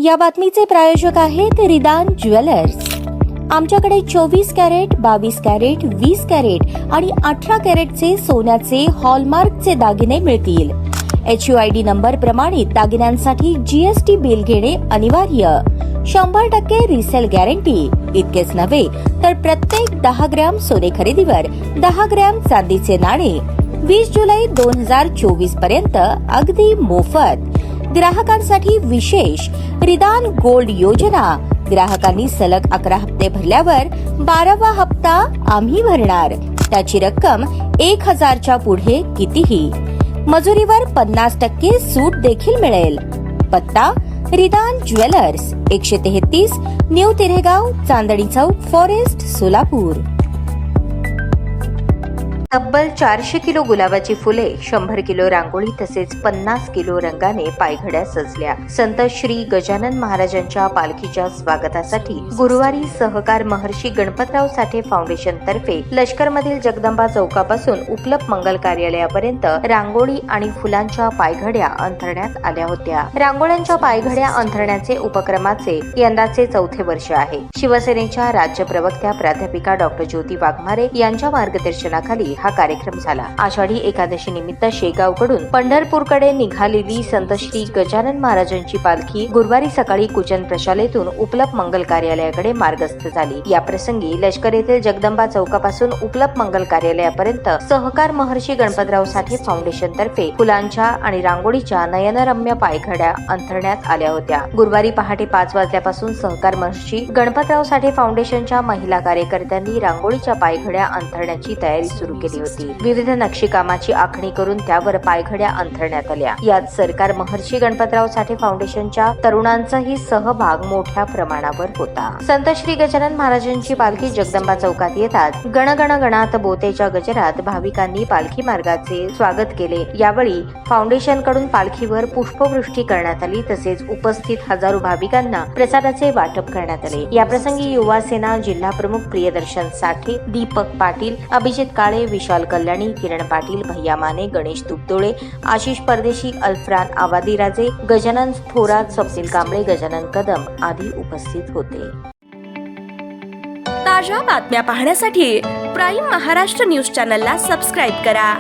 या बातमीचे प्रायोजक आहेत रिदान ज्वेलर्स। आमच्याकडे 24 कॅरेट, 22 कॅरेट, 20 कॅरेट आणि 18 कॅरेटचे सोन्याचे हॉलमार्कचे दागिने मिळतील। HUID नंबर प्रमाणित दागिन्यांसाठी GST बिल घेणे अनिवार्य। 100% रिसेल गॅरंटी। इतकेच नव्हे तर प्रत्येक 10 ग्रॅम सोने खरेदीवर 10 ग्रॅम चांदीचे नाणे 20 जुलै 2024 पर्यंत अगदी मोफत। ग्राहकांसाठी विशेष रिदान गोल्ड योजना। ग्राहकांनी सलग 11 हप्ते भरल्यावर 12वा हप्ता आम्ही भरणार। त्याची रक्कम 1000च्या पुढे कितीही। मजुरीवर 50% सूट देखील मिळेल। पत्ता रिदान jewellers, 133 new तिरेगाव, Chandni Chowk, forest, Solapur. तब्बल 400 किलो गुलाबाची फुले, 100 किलो रांगोळी तसेच 50 किलो रंगाने पायघड्या सजल्या। संत श्री गजानन महाराजांच्या पालखीच्या स्वागतासाठी गुरुवारी सहकार महर्षी गणपतराव साठे फाउंडेशन तर्फे लष्करमधील जगदंबा चौकापासून उपलब्ध मंगल कार्यालयापर्यंत रांगोळी आणि फुलांच्या पायघड्या अंथरण्यात आल्या होत्या। रांगोळ्यांच्या पायघड्या अंथरण्याचे उपक्रमाचे यंदाचे 4थे वर्ष आहे। शिवसेनेच्या राज्य प्रवक्त्या प्राध्यापिका डॉक्टर ज्योती वाघमारे यांच्या मार्गदर्शनाखाली हा कार्यक्रम झाला। आषाढी एकादशी निमित्त शेगावकडून पंढरपूरकडे निघालेली संत श्री गजानन महाराजांची पालखी गुरुवारी सकाळी कुचन प्रशालेतून उपलब्ध मंगल कार्यालयाकडे मार्गस्थ झाली। या प्रसंगी लष्कर येथील जगदंबा चौकापासून उपलब्ध मंगल कार्यालयापर्यंत सहकार महर्षी गणपतराव साठे फाउंडेशन तर्फे फुलांच्या आणि रांगोळीच्या नयनरम्य पायघड्या अंथरण्यात आल्या होत्या। गुरुवारी पहाटे 5 वाजल्यापासून सहकार महर्षी गणपतराव साठे फाउंडेशनच्या महिला कार्यकर्त्यांनी रांगोळीच्या पायघड्या अंथरण्याची तयारी सुरू केली होती। विविध नक्षीकामाची आखणी करून त्यावर पायघड्या अंथरण्यात आल्या। यात सरकार महर्षी गणपतराव साठे फाउंडेशनच्या तरुणांचाही सहभाग मोठ्या प्रमाणावर होता। संत श्री गजानन महाराजांची पालखी जगदंबा चौकात येतात गण गण गणात बोतेच्या गजरात भाविकांनी पालखी मार्गाचे स्वागत केले। यावेळी फाउंडेशन कडून पालखीवर पुष्पवृष्टी करण्यात आली तसेच उपस्थित हजारो भाविकांना प्रसादाचे वाटप करण्यात आले। याप्रसंगी युवा सेना जिल्हा प्रमुख प्रियदर्शन साठे, दीपक पाटील, अभिजित काळे, विशाल कल्याणी, किरण पाटील, भैया माने, गणेश तुपदोळे, आशिष परदेशी, अल्फ्रान आवादीराजे, गजानन थोरात, स्वप्नील कांबळे, गजानन कदम आदी उपस्थित होते। ताज्या बातम्या पाहण्यासाठी प्राईम महाराष्ट्र न्यूज चॅनलला सबस्क्राईब करा।